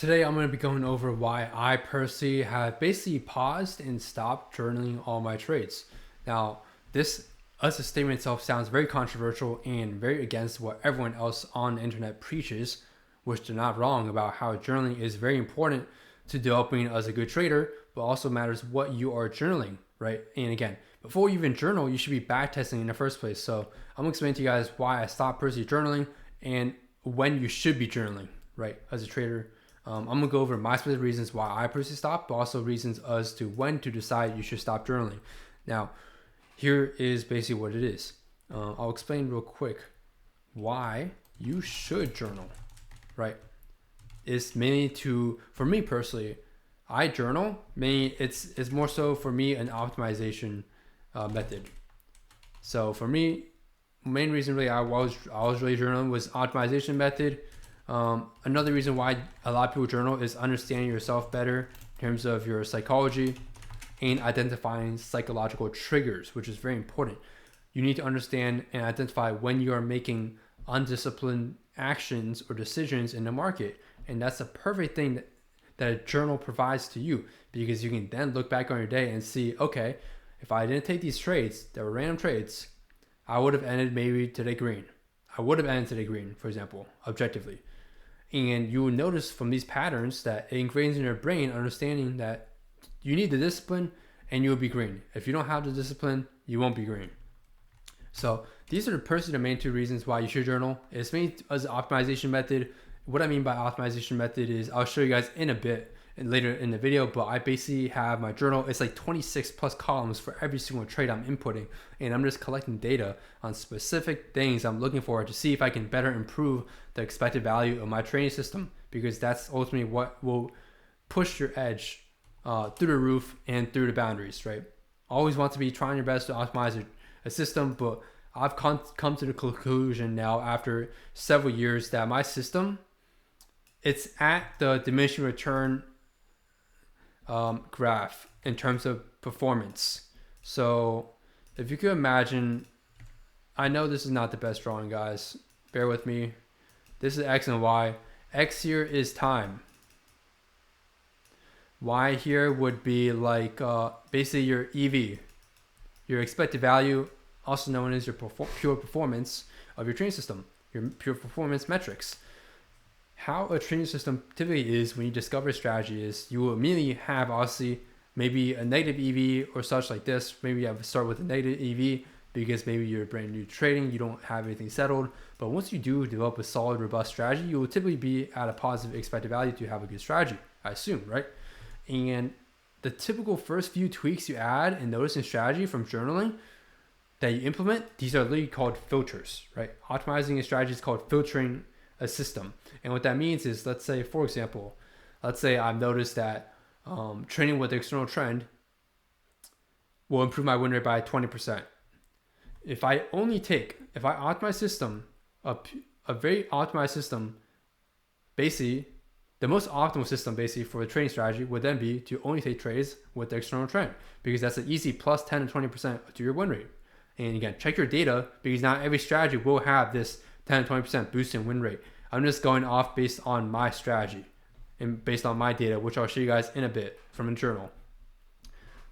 Today I'm going to be going over why I personally have basically paused and stopped journaling all my trades. Now, this as a statement itself sounds very controversial and very against what everyone else on the internet preaches, which they're not wrong about how journaling is very important to developing as a good trader, but also matters what you are journaling, right? And again, before you even journal, you should be backtesting in the first place. So I'm going to explain to you guys why I stopped personally journaling and when you should be journaling, right, as a trader. I'm going to go over my specific reasons why I personally stopped, but also reasons as to when to decide you should stop journaling. Now, here is basically what it is. I'll explain real quick why you should journal, right? It's mainly for me personally, I journal, mainly it's more so for me an optimization method. So for me, main reason really I was really journaling was optimization method. Another reason why a lot of people journal is understanding yourself better in terms of your psychology and identifying psychological triggers, which is very important. You need to understand and identify when you are making undisciplined actions or decisions in the market. And that's a perfect thing that a journal provides to you, because you can then look back on your day and see, okay, if I didn't take these trades that were random trades, I would have ended maybe today green. I would have ended today green, for example, objectively. And you will notice from these patterns that it ingrains in your brain understanding that you need the discipline and you will be green. If you don't have the discipline, you won't be green. So these are personally the main two reasons why you should journal. It's mainly as an optimization method. What I mean by optimization method is I'll show you guys in a bit and later in the video, but I basically have my journal. It's like 26 plus columns for every single trade I'm inputting, and I'm just collecting data on specific things I'm looking for to see if I can better improve the expected value of my trading system, because that's ultimately what will push your edge through the roof and through the boundaries, right? Always want to be trying your best to optimize a system, but I've come to the conclusion now after several years that my system, it's at the diminishing return graph in terms of performance. So if you could imagine, I know this is not the best drawing, guys, bear with me. This is X and Y. X here is time. Y here would be like basically your EV, your expected value, also known as your pure performance of your trading system, your pure performance metrics. How a trading system typically is when you discover a strategy is you will immediately have obviously maybe a negative EV or such like this. Maybe you have to start with a negative EV because maybe you're brand new trading, you don't have anything settled. But once you do develop a solid, robust strategy, you will typically be at a positive expected value to have a good strategy, I assume, right? And the typical first few tweaks you add and notice in strategy from journaling that you implement, these are literally called filters, right? Optimizing a strategy is called filtering a system. And what that means is, let's say, for example, let's say I've noticed that trading with the external trend will improve my win rate by 20%. If I optimize system, a very optimized system, basically, the most optimal system basically for a trading strategy would then be to only take trades with the external trend, because that's an easy plus 10 to 20% to your win rate. And again, check your data, because not every strategy will have this 10 to 20% boost in win rate. I'm just going off based on my strategy and based on my data, which I'll show you guys in a bit from a journal.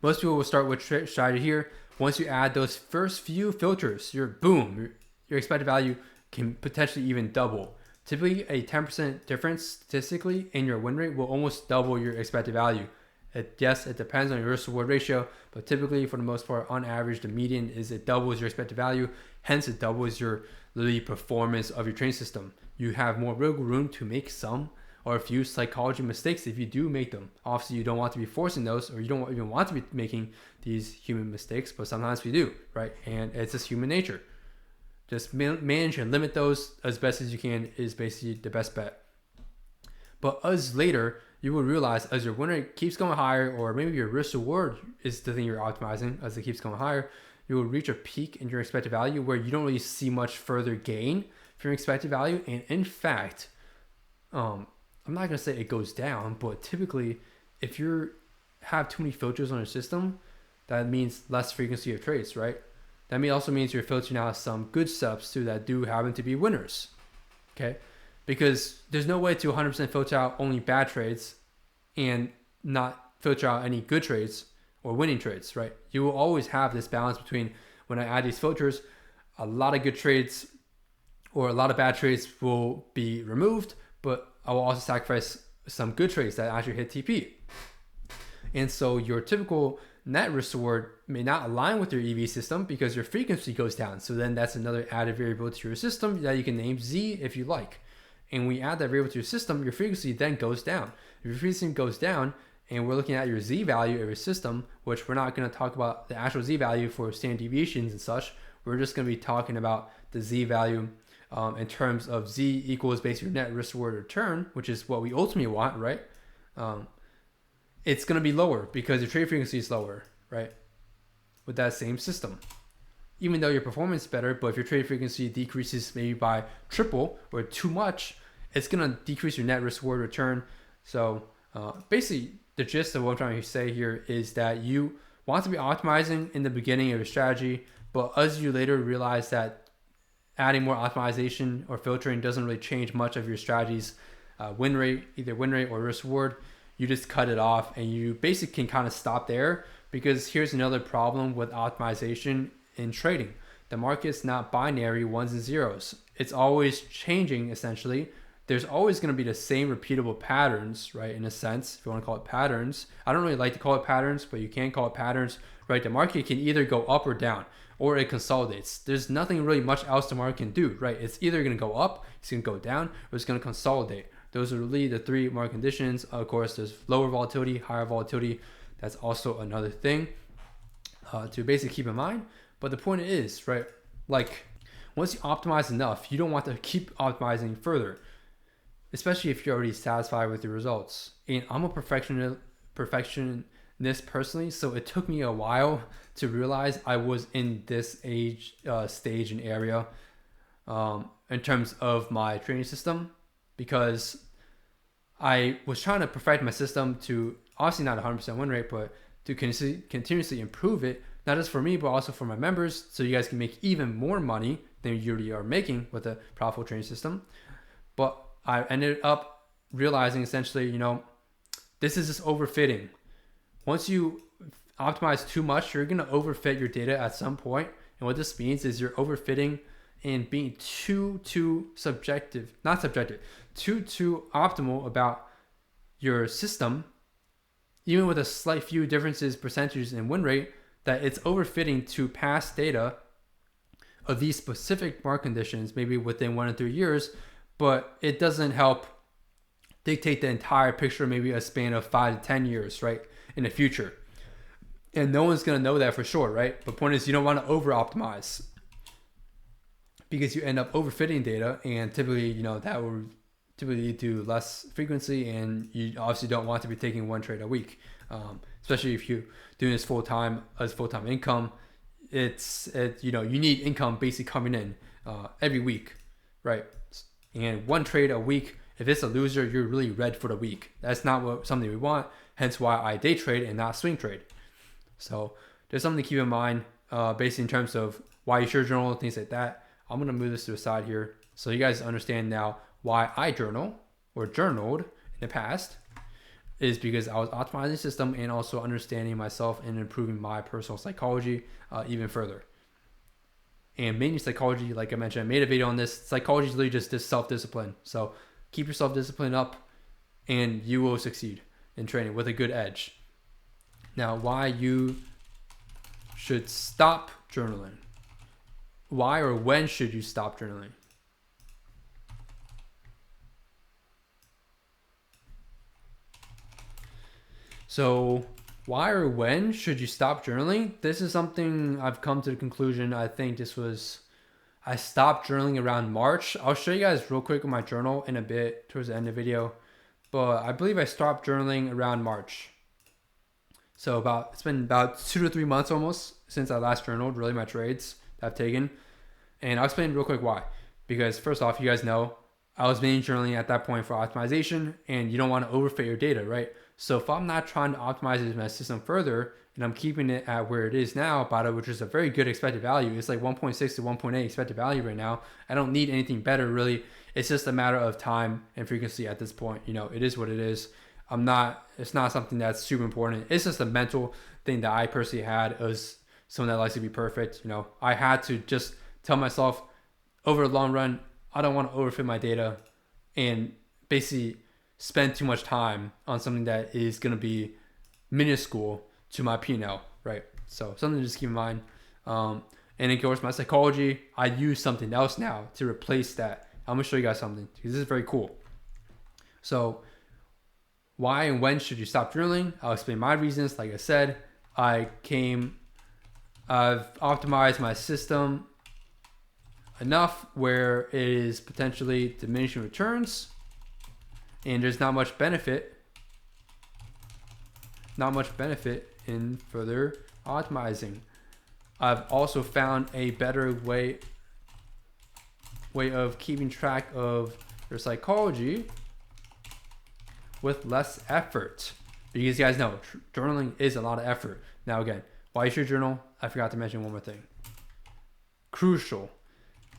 Most people will start with strategy here. Once you add those first few filters, your expected value can potentially even double. Typically, a 10% difference statistically in your win rate will almost double your expected value. Yes, it depends on your risk reward ratio, but typically, for the most part, on average, the median is it doubles your expected value. Hence, it doubles your literally performance of your trading system. You have more wiggle room to make some or a few psychology mistakes if you do make them. Obviously, you don't want to be forcing those, or you don't even want to be making these human mistakes, but sometimes we do, right? And it's just human nature. Just manage and limit those as best as you can is basically the best bet. But as later, you will realize as your win rate keeps going higher, or maybe your risk reward is the thing you're optimizing as it keeps going higher, you will reach a peak in your expected value where you don't really see much further gain from your expected value. And in fact, I'm not going to say it goes down, but typically if you have too many filters on your system, that means less frequency of trades, right? That also means you're filtering out some good subs too that do happen to be winners. Okay. because there's no way to 100% filter out only bad trades and not filter out any good trades or winning trades, right? You will always have this balance between, when I add these filters, a lot of good trades or a lot of bad trades will be removed, but I will also sacrifice some good trades that actually hit TP. And so your typical net risk reward may not align with your EV system because your frequency goes down. So then that's another added variable to your system that you can name Z if you like. And when you add that variable to your system, your frequency then goes down. If your frequency goes down, and we're looking at your Z value of your system, which we're not going to talk about the actual Z value for standard deviations and such. We're just going to be talking about the Z value in terms of Z equals basically your net risk reward return, which is what we ultimately want, right? It's going to be lower because your trade frequency is lower, right? With that same system. Even though your performance is better, but if your trade frequency decreases maybe by triple or too much, it's going to decrease your net risk reward return. So basically, the gist of what I'm trying to say here is that you want to be optimizing in the beginning of your strategy, but as you later realize that adding more optimization or filtering doesn't really change much of your strategy's win rate, either win rate or risk reward, you just cut it off and you basically can kind of stop there, because here's another problem with optimization in trading. The market's not binary ones and zeros. It's always changing essentially. There's always going to be the same repeatable patterns, right? In a sense, if you want to call it patterns. I don't really like to call it patterns, but you can call it patterns, right? The market can either go up or down, or it consolidates. There's nothing really much else the market can do, right? It's either going to go up, it's going to go down, or it's going to consolidate. Those are really the three market conditions. Of course, there's lower volatility, higher volatility. That's also another thing to basically keep in mind. But the point is, right, like once you optimize enough, you don't want to keep optimizing further, especially if you're already satisfied with your results. And I'm a perfectionist personally, so it took me a while to realize I was in this stage and area in terms of my training system, because I was trying to perfect my system to obviously not 100% win rate, but to continuously improve it, not just for me, but also for my members, so you guys can make even more money than you already are making with a profitable training system. But I ended up realizing essentially, this is just overfitting. Once you optimize too much, you're going to overfit your data at some point. And what this means is you're overfitting and being too optimal about your system, even with a slight few differences, percentages in win rate, that it's overfitting to past data of these specific market conditions, maybe within 1 to 3 years, but it doesn't help dictate the entire picture, maybe a span of 5 to 10 years, right, in the future. And no one's going to know that for sure, right? But the point is, you don't want to over optimize, because you end up overfitting data, and typically, that will typically lead to less frequency, and you obviously don't want to be taking one trade a week, especially if you're doing this full-time as full-time income. You need income basically coming in every week, right? And one trade a week, if it's a loser, you're really red for the week. That's not something we want. Hence why I day trade and not swing trade. So there's something to keep in mind, basically in terms of why you should journal, things like that. I'm gonna move this to the side here, so you guys understand now why I journal or journaled in the past, is because I was optimizing the system and also understanding myself and improving my personal psychology even further. And mainly psychology, like I mentioned, I made a video on this. Psychology is really just this self-discipline. So keep your self-discipline up and you will succeed in training with a good edge. Now, why you should stop journaling. Why or when should you stop journaling? So why or when should you stop journaling? This is something I've come to the conclusion. I stopped journaling around March. I'll show you guys real quick with my journal in a bit towards the end of the video. But I believe I stopped journaling around March. So it's been about 2 to 3 months almost since I last journaled, really my trades that I've taken. And I'll explain real quick why. Because first off, you guys know, I was mainly journaling at that point for optimization, and you don't want to overfit your data, right? So if I'm not trying to optimize my system further, and I'm keeping it at where it is now, which is a very good expected value. It's like 1.6 to 1.8 expected value right now. I don't need anything better really It's just a matter of time and frequency at this point. It is what it is. It's not something that's super important. It's just a mental thing that I personally had as someone that likes to be perfect. I had to just tell myself over the long run, I don't want to overfit my data and basically spend too much time on something that is going to be minuscule to my P&L, right? So something to just keep in mind. And of course, my psychology, I use something else now to replace that. I'm going to show you guys something because this is very cool. So why and when should you stop journaling? I'll explain my reasons. Like I said, I've optimized my system enough where it is potentially diminishing returns and there's not much benefit in further optimizing. I've also found a better way of keeping track of your psychology with less effort, because you guys know journaling is a lot of effort. Now again, why you should journal, I forgot to mention one more thing. Crucial.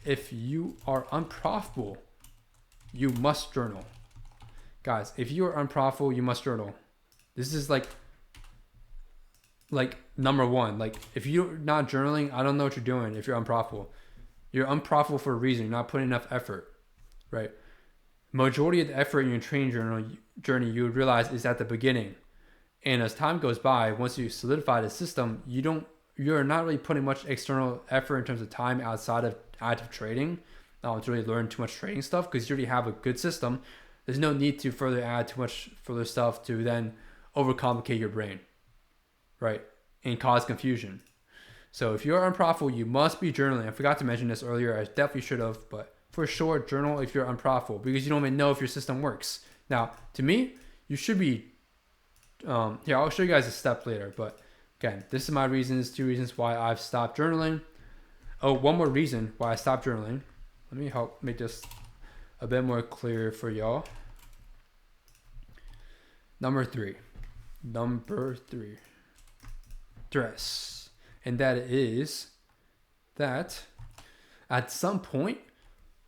If you are unprofitable, you must journal. Guys, if you are unprofitable, you must journal. This is like number one. Like if you're not journaling, I don't know what you're doing. If you're unprofitable, you're unprofitable for a reason. You're not putting enough effort, right? Majority of the effort in your training journey, you would realize, is at the beginning. And as time goes by, once you solidify the system, you're not really putting much external effort in terms of time outside of active trading to really learn too much trading stuff, because you already have a good system. There's no need to further add too much further stuff to then overcomplicate your brain, right? And cause confusion. So if you're unprofitable, you must be journaling. I forgot to mention this earlier. I definitely should have, but for sure, journal if you're unprofitable, because you don't even know if your system works. Now, to me, you should be, here, I'll show you guys a step later, but again, this is my reasons, 2 reasons why I've stopped journaling. Oh, one more reason why I stopped journaling. Let me help make this a bit more clear for y'all. Number three, dress. And that is that at some point,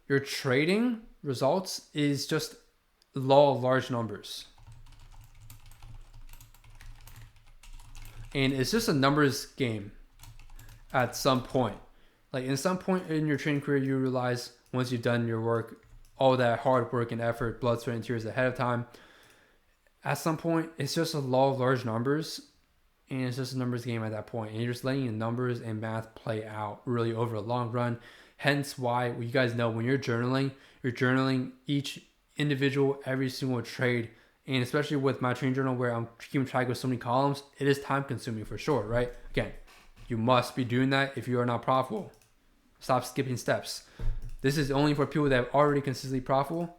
your trading results is just law of large numbers. And it's just a numbers game at some point. Like in some point in your trading career, you realize once you've done your work, all that hard work and effort, blood, sweat, and tears ahead of time, at some point, it's just a law of large numbers, and it's just a numbers game at that point. And you're just letting the numbers and math play out really over a long run. Hence why, you guys know, when you're journaling each individual, every single trade. And especially with my trading journal where I'm keeping track of so many columns, it is time consuming for sure, right? Again, you must be doing that if you are not profitable. Stop skipping steps. This is only for people that are already consistently profitable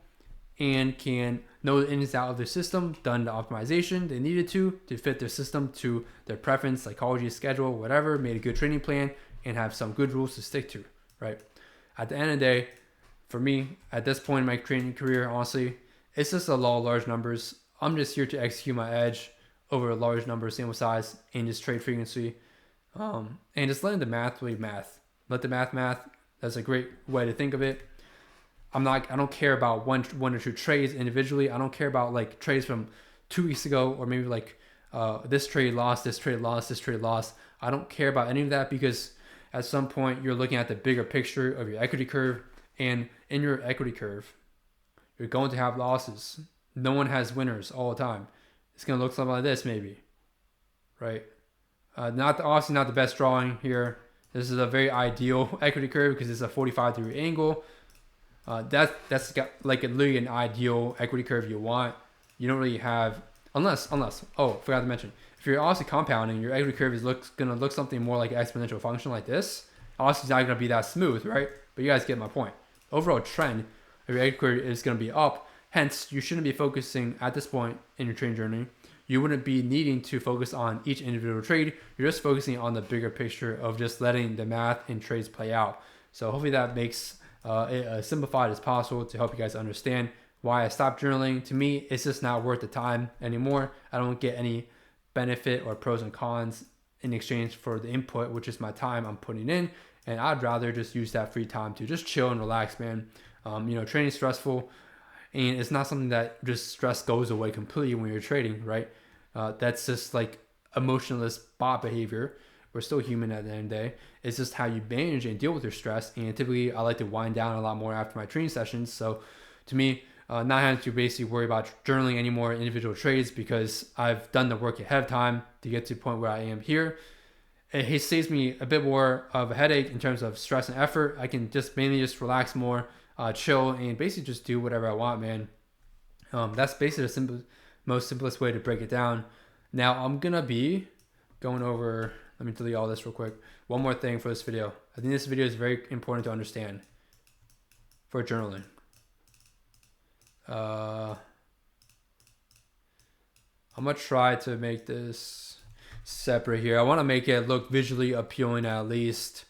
and can know the ins and outs of their system, done the optimization they needed to fit their system to their preference, psychology, schedule, whatever, made a good training plan, and have some good rules to stick to, right? At the end of the day, for me, at this point in my training career, honestly, it's just a law of large numbers. I'm just here to execute my edge over a large number, sample size, and just trade frequency. And just letting the math be math. Let the math. That's a great way to think of it. I don't care about one or two trades individually. I don't care about like trades from 2 weeks ago, or maybe like this trade lost, this trade lost, this trade lost. I don't care about any of that, because at some point you're looking at the bigger picture of your equity curve, and in your equity curve, you're going to have losses. No one has winners all the time. It's going to look something like this maybe, right? Obviously not the best drawing here. This is a very ideal equity curve because it's a 45-degree angle. That's got like literally an ideal equity curve you want. You don't really have, unless forgot to mention, if you're obviously compounding, your equity curve is gonna look something more like an exponential function like this. Obviously, it's not gonna be that smooth, right? But you guys get my point. Overall trend of your equity curve is gonna be up. Hence, you shouldn't be focusing at this point in your trading journey. You wouldn't be needing to focus on each individual trade. You're just focusing on the bigger picture of just letting the math and trades play out. So hopefully that makes it as simplified as possible to help you guys understand why I stopped journaling. To me, it's just not worth the time anymore. I don't get any benefit or pros and cons in exchange for the input, which is my time I'm putting in. And I'd rather just use that free time to just chill and relax, man. Trading is stressful, and it's not something that just stress goes away completely when you're trading, right? That's just like emotionless bot behavior. We're still human at the end of the day. It's just how you manage and deal with your stress. And typically, I like to wind down a lot more after my training sessions. So, to me, not having to basically worry about journaling any more individual trades because I've done the work ahead of time to get to the point where I am here. It saves me a bit more of a headache in terms of stress and effort. I can just mainly just relax more, chill, and basically just do whatever I want, man. That's basically the most simplest way to break it down. Now I'm gonna be going over. Let me delete all this real quick. One more thing for this video. I think this video is very important to understand for journaling. I'm gonna try to make this separate here. I want to make it look visually appealing at least,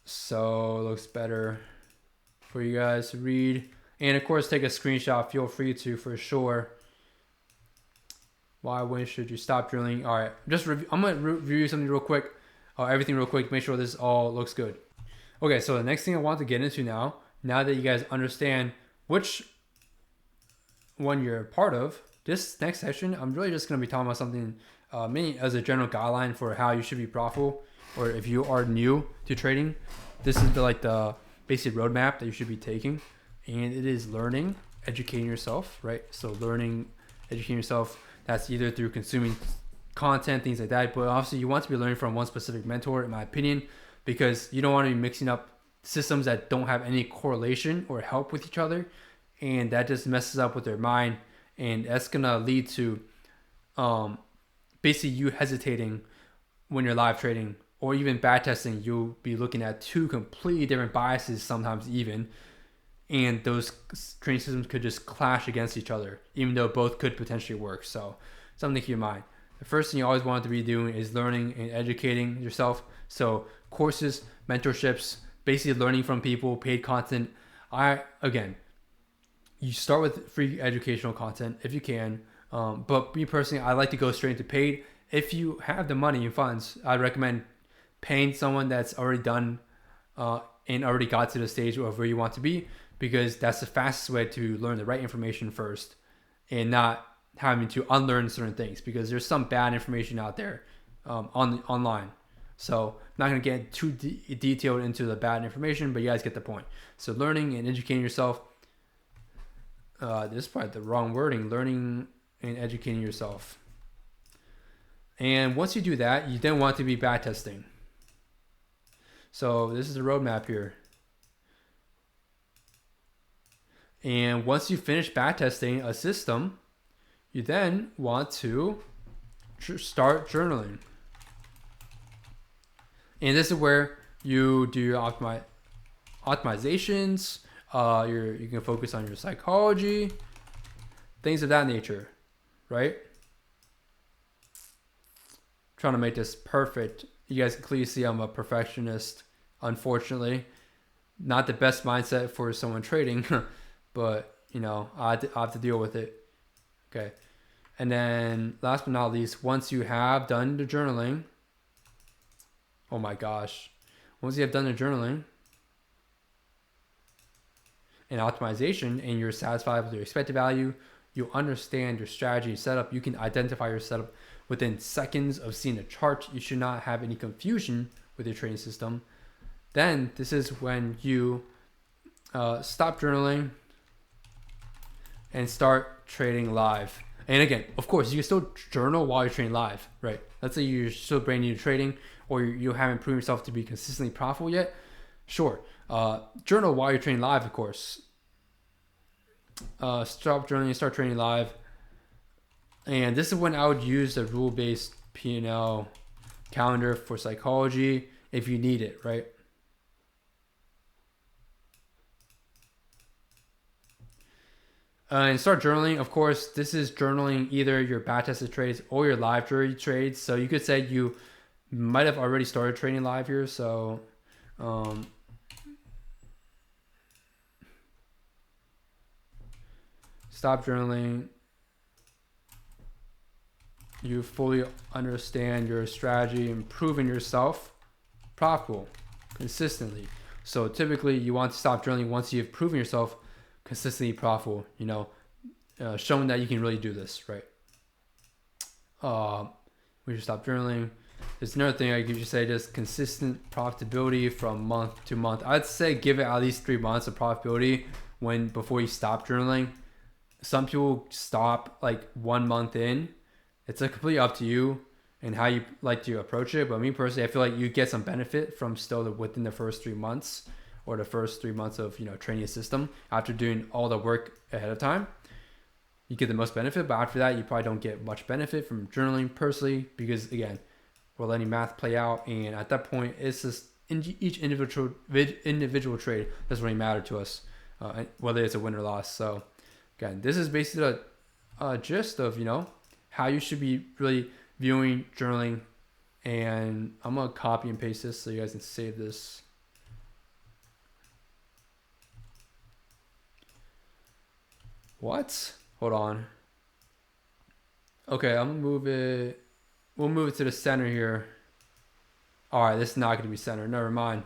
so it looks better for you guys to read. And of course, take a screenshot. Feel free to, for sure. When should you stop journaling? All right, I'm gonna review something real quick. Everything real quick. Make sure this all looks good. Okay, so the next thing I want to get into now that you guys understand which one you're a part of, this next session, I'm really just gonna be talking about something mainly as a general guideline for how you should be profitable, or if you are new to trading, this is the basic roadmap that you should be taking, and it is learning, educating yourself, right? So learning, educating yourself. That's either through consuming content, things like that. But obviously, you want to be learning from one specific mentor, in my opinion, because you don't want to be mixing up systems that don't have any correlation or help with each other, and that just messes up with their mind, and that's gonna lead to basically you hesitating when you're live trading, or even back testing. You'll be looking at two completely different biases sometimes even, and those trading systems could just clash against each other, even though both could potentially work. So something to keep in mind. The first thing you always want to be doing is learning and educating yourself. So courses, mentorships, basically learning from people, paid content. You start with free educational content if you can. But me personally, I like to go straight into paid. If you have the money and funds, I'd recommend paying someone that's already done and already got to the stage of where you want to be, because that's the fastest way to learn the right information first and not having to unlearn certain things, because there's some bad information out there online. So I'm not going to get too detailed into the bad information, but you guys get the point. So learning and educating yourself. This is probably the wrong wording. Learning and educating yourself. And once you do that, you then want to be back testing. So this is the roadmap here. And once you finish back testing a system, you then want to start journaling. And this is where you do your optimizations. You can focus on your psychology, things of that nature, right? Trying to make this perfect. You guys can clearly see I'm a perfectionist, unfortunately. Not the best mindset for someone trading, but I have to deal with it. Okay. And then last but not least, once you have done the journaling, oh my gosh, once you have done the journaling and optimization and you're satisfied with your expected value, you understand your strategy setup, you can identify your setup within seconds of seeing the chart. You should not have any confusion with your trading system. Then this is when you stop journaling and start trading live. And again, of course, you can still journal while you're trading live, right? Let's say you're still brand new to trading, or you haven't proven yourself to be consistently profitable yet. Sure, journal while you're trading live, of course. Stop journaling and start trading live. And this is when I would use the rule-based P&L calendar for psychology if you need it, right? And start journaling. Of course, this is journaling either your back tested trades or your live trades. So you could say you might have already started trading live here. So stop journaling. You fully understand your strategy, improving yourself, profitable, consistently. So typically you want to stop journaling once you've proven yourself consistently profitable, showing that you can really do this, right? We should stop journaling. There's another thing I could just say, just consistent profitability from month to month. I'd say give it at least 3 months of profitability before you stop journaling. Some people stop like 1 month in. It's completely up to you and how you like to approach it. But me personally, I feel like you get some benefit from still within the first 3 months or the first 3 months of training a system after doing all the work ahead of time. You get the most benefit, but after that, you probably don't get much benefit from journaling personally because, again, we're letting math play out, and at that point, it's just each individual trade doesn't really matter to us, whether it's a win or loss. So, again, this is basically a gist of how you should be really viewing journaling, and I'm gonna copy and paste this so you guys can save this. What? Hold on. Okay, I'm gonna move it. We'll move it to the center here. All right, this is not gonna be centered. Never mind.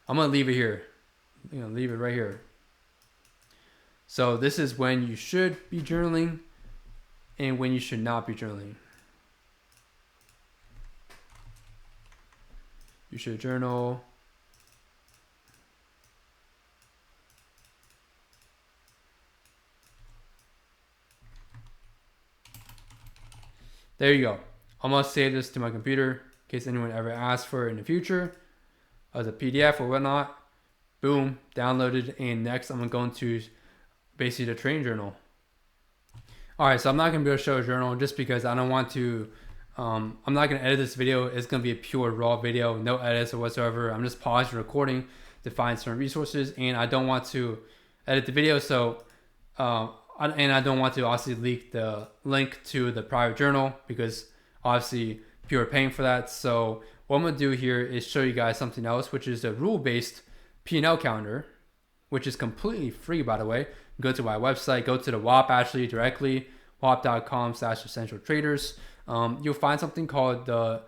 I'm gonna leave it here. I'm gonna leave it right here. So this is when you should be journaling and when you should not be journaling. You should journal. There you go. I'm gonna save this to my computer in case anyone ever asks for it in the future as a PDF or whatnot. Boom, downloaded. And next I'm gonna go into basically the training journal. All right, so I'm not gonna be able to show a journal just because I don't want to. I'm not gonna edit this video. It's gonna be a pure raw video, no edits or whatsoever. I'm just pausing recording to find certain resources, and I don't want to edit the video. So, and I don't want to obviously leak the link to the private journal because obviously people are paying for that. So what I'm gonna do here is show you guys something else, which is a rule-based P&L calendar, which is completely free, by the way. Go to my website, go to the WOP actually directly, wop.com/essentialtraders. You'll find something called the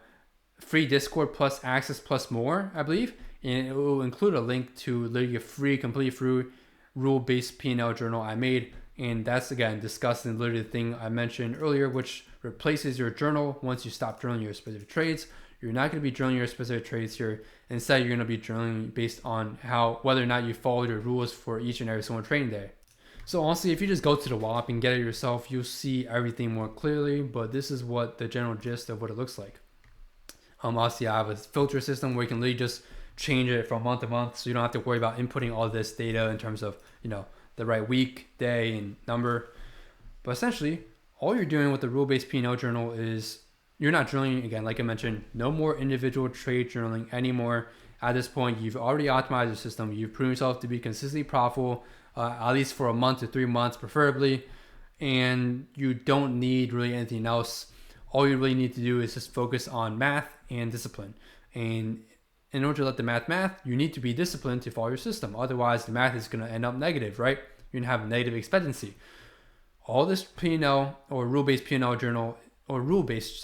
free Discord plus access plus more, I believe, and it will include a link to literally a free, completely free rule-based P&L journal I made. And that's, again, discussing literally the thing I mentioned earlier, which replaces your journal once you stop journaling your specific trades. You're not going to be journaling your specific trades here. Instead, you're going to be journaling based on whether or not you follow your rules for each and every single trading day. So honestly, if you just go to the WOP and get it yourself, you'll see everything more clearly. But this is what the general gist of what it looks like. Obviously, I have a filter system where you can literally just change it from month to month, so you don't have to worry about inputting all this data in terms of the right week, day, and number. But essentially, all you're doing with the rule-based P&L journal is you're not journaling, again, like I mentioned, no more individual trade journaling anymore. At this point, you've already optimized your system. You've proven yourself to be consistently profitable, at least for a month to 3 months, preferably. And you don't need really anything else. All you really need to do is just focus on math and discipline. And in order to let the math, you need to be disciplined to follow your system. Otherwise, the math is going to end up negative, right? You're going to have negative expectancy. All this P&L or rule-based P&L journal or rule-based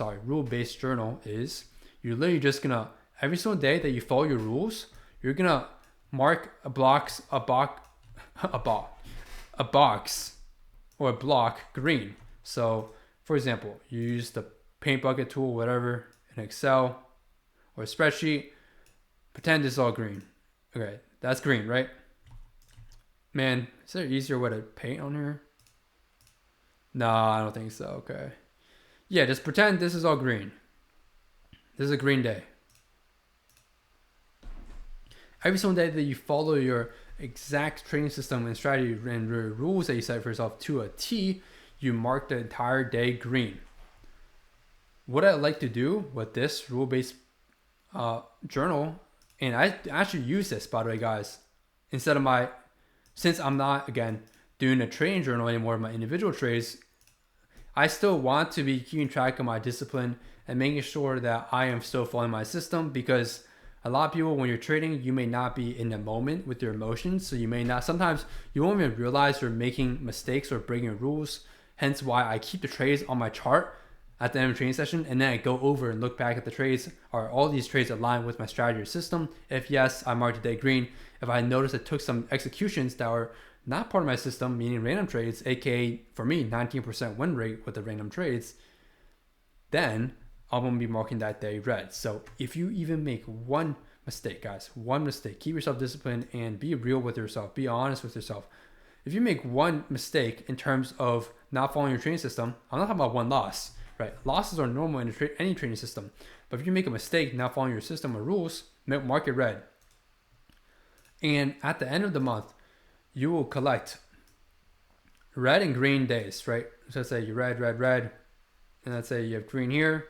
journal is you're literally just going to, every single day that you follow your rules, you're going to mark a box or a block green. So, for example, you use the paint bucket tool, whatever, in Excel or a spreadsheet. Pretend this is all green. Okay, that's green, right? Man, is there an easier way to paint on here? No, I don't think so. Okay. Yeah, just pretend this is all green. This is a green day. Every single day that you follow your exact training system and strategy and rules that you set for yourself to a T, you mark the entire day green. What I like to do with this rule-based journal, and I actually use this, by the way, guys, instead of since I'm not, again, doing a trading journal anymore of my individual trades, I still want to be keeping track of my discipline and making sure that I am still following my system, because a lot of people, when you're trading, you may not be in the moment with your emotions. So you may not, sometimes you won't even realize you're making mistakes or breaking rules. Hence why I keep the trades on my chart at the end of a training session, and then I go over and look back at the trades. Are all these trades aligned with my strategy or system? If yes, I mark the day green. If I notice I took some executions that are not part of my system, meaning random trades, aka for me 19% win rate with the random trades, then I'm gonna be marking that day red. So if you even make one mistake, guys, one mistake, keep yourself disciplined and be real with yourself, be honest with yourself. If you make one mistake in terms of not following your training system, I'm not talking about one loss, right? Losses are normal in any training system. But if you make a mistake not following your system or rules, mark it red. And at the end of the month, you will collect red and green days, right? So let's say you red, and let's say you have green here.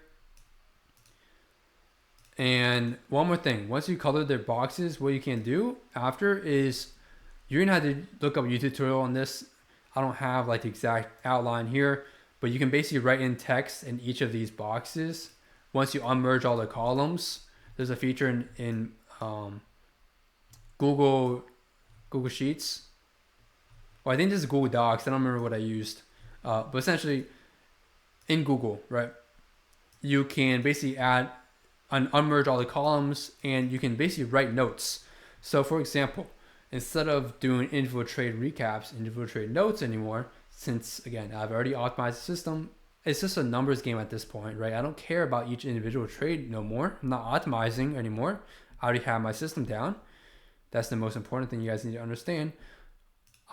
And one more thing, once you color their boxes, what you can do after is you're gonna have to look up a YouTube tutorial on this. I don't have like the exact outline here, but you can basically write in text in each of these boxes. Once you unmerge all the columns, there's a feature in Google Sheets. Well, I think this is Google Docs. I don't remember what I used. But essentially, in Google, right, you can basically unmerge all the columns, and you can basically write notes. So, for example, instead of doing individual trade recaps, individual trade notes anymore, since, again, I've already optimized the system, it's just a numbers game at this point, right? I don't care about each individual trade no more. I'm not optimizing anymore. I already have my system down. That's the most important thing you guys need to understand.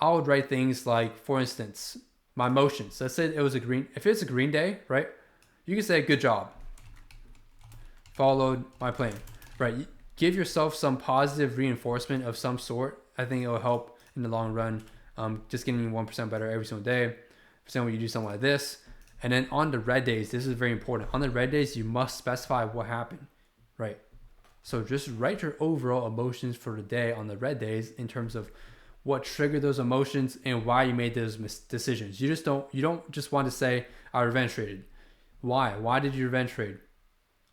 I would write things like, for instance, my motions. Let's say it was if it's a green day, right? You can say, good job. Followed my plan, right? Give yourself some positive reinforcement of some sort. I think it will help in the long run. Just getting 1% better every single day. For example, you do something like this. And then on the red days, this is very important. On the red days, you must specify what happened, right? So just write your overall emotions for the day on the red days in terms of what triggered those emotions and why you made those decisions. You don't just want to say, I revenge traded. Why? Why did you revenge trade?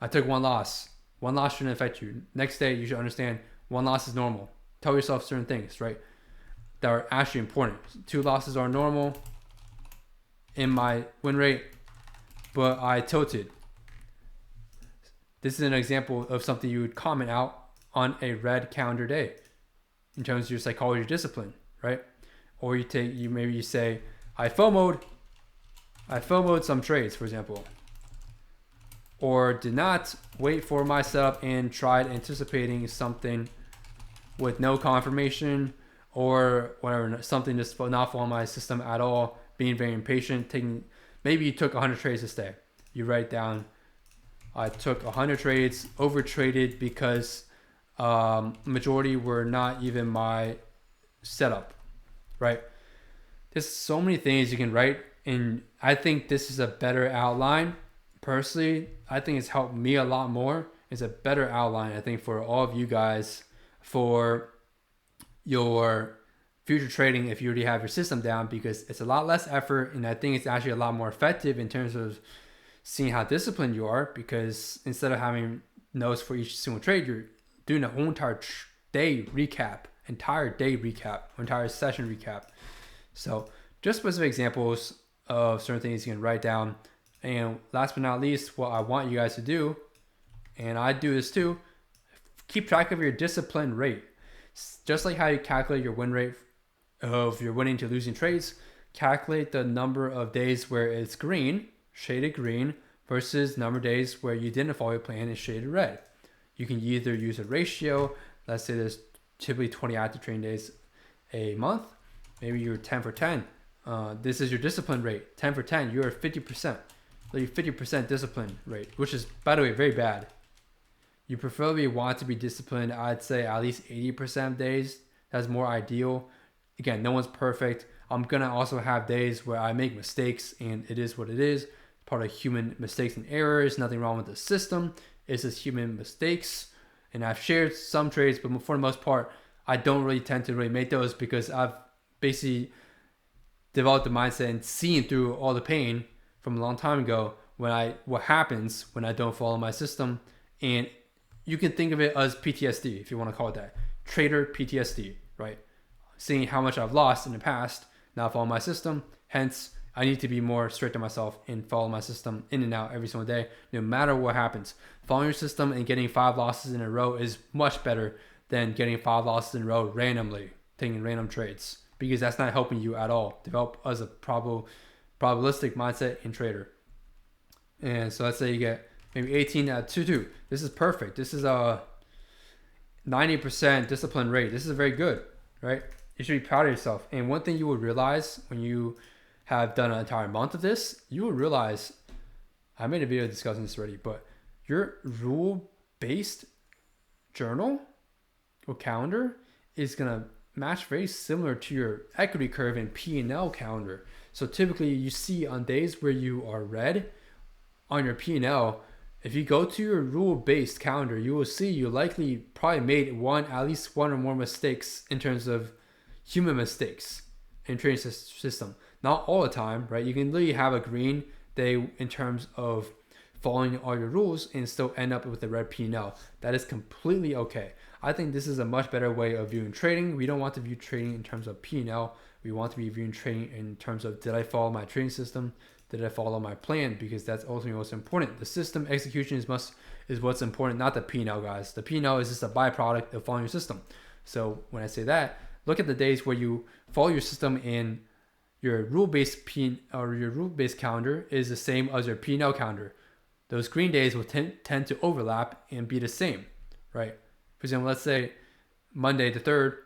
I took one loss. One loss shouldn't affect you. Next day, you should understand one loss is normal. Tell yourself certain things, right, that are actually important. 2 losses are normal in my win rate, but I tilted. This is an example of something you would comment out on a red calendar day in terms of your psychology discipline, right? Or you say, I FOMO'd some trades, for example. Or did not wait for my setup and tried anticipating something with no confirmation or whatever, something just not following my system at all, being very impatient, maybe you took 100 trades this day. You write down, I took 100 trades, over traded because majority were not even my setup, right? There's so many things you can write, and I think this is a better outline. Personally, I think it's helped me a lot more. It's a better outline, I think, for all of you guys for your future trading if you already have your system down, because it's a lot less effort, and I think it's actually a lot more effective in terms of seeing how disciplined you are, because instead of having notes for each single trade, you're doing a whole entire day recap, entire session recap. So just specific examples of certain things you can write down. And last but not least, what I want you guys to do, and I do this too, keep track of your discipline rate. Just like how you calculate your win rate of your winning to losing trades, calculate the number of days where it's green, shaded green, versus number of days where you didn't follow your plan and shaded red. You can either use a ratio. Let's say there's typically 20 active trading days a month. Maybe you're 10 for 10. This is your discipline rate. 10 for 10, you're 50%. So you're 50% discipline rate, which is, by the way, very bad. You preferably want to be disciplined, I'd say at least 80% of days. That's more ideal. Again, no one's perfect. I'm going to also have days where I make mistakes, and it is what it is. Part of human mistakes and errors. Nothing wrong with the system. It's just human mistakes. And I've shared some trades, but for the most part, I don't really tend to really make those, because I've basically developed the mindset and seen through all the pain from a long time ago what happens when I don't follow my system. And you can think of it as PTSD, if you want to call it that. Trader PTSD, right? Seeing how much I've lost in the past, not following my system. Hence, I need to be more strict on myself and follow my system in and out every single day, no matter what happens. Following your system and getting 5 losses in a row is much better than getting 5 losses in a row randomly, taking random trades, because that's not helping you at all. Develop as a probabilistic mindset and trader. And so let's say you get maybe 18 at 2-2. This is perfect. This is a 90% discipline rate. This is very good, right? You should be proud of yourself. And one thing you will realize when you have done an entire month of this, you will realize, I made a video discussing this already, but your rule-based journal or calendar is going to match very similar to your equity curve and P&L calendar. So typically you see on days where you are red on your P&L, if you go to your rule-based calendar, you will see you likely probably made at least one or more mistakes in terms of human mistakes in trading system. Not all the time, right? You can literally have a green day in terms of following all your rules and still end up with a red P&L. That is completely okay. I think this is a much better way of viewing trading. We don't want to view trading in terms of P&L. We want to be viewing trading in terms of, did I follow my trading system? Did I follow my plan? Because that's ultimately most important. The system execution is what's important, not the P&L, guys. The P&L is just a byproduct of following your system. So when I say that, look at the days where you follow your system in your rule-based calendar is the same as your P&L calendar. Those green days will tend to overlap and be the same, right? For example, let's say Monday the 3rd,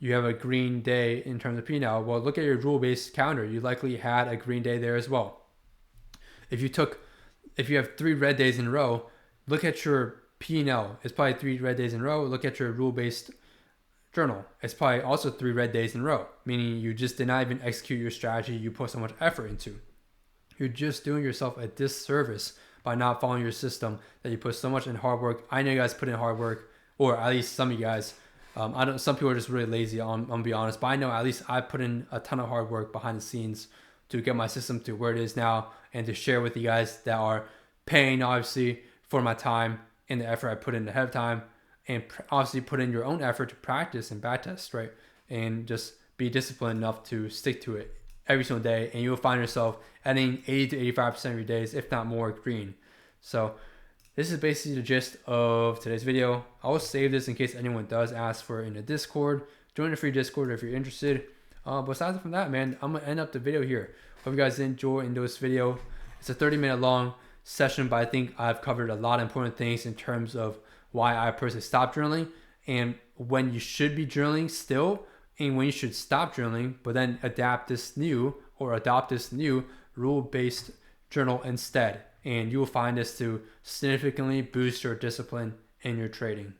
you have a green day in terms of P&L. Well, look at your rule-based calendar. You likely had a green day there as well. If you have 3 red days in a row, look at your P&L. It's probably 3 red days in a row. Look at your rule-based journal. It's probably also 3 red days in a row, meaning you just did not even execute your strategy you put so much effort into. You're just doing yourself a disservice by not following your system that you put so much in hard work. I know you guys put in hard work, or at least some of you guys. Some people are just really lazy, I'm gonna be honest, but I know at least I put in a ton of hard work behind the scenes to get my system to where it is now and to share with you guys that are paying, obviously, for my time and the effort I put in ahead of time, and obviously put in your own effort to practice and backtest, right? And just be disciplined enough to stick to it every single day, and you'll find yourself adding 80 to 85% of your days, if not more, green. So this is basically the gist of today's video. I will save this in case anyone does ask for it in the Discord. Join the free Discord if you're interested. But aside from that, man, I'm going to end up the video here. Hope you guys enjoy this video. It's a 30-minute long session, but I think I've covered a lot of important things in terms of why I personally stopped journaling and when you should be journaling still and when you should stop journaling, but then adopt this new rule-based journal instead. And you will find this to significantly boost your discipline in your trading.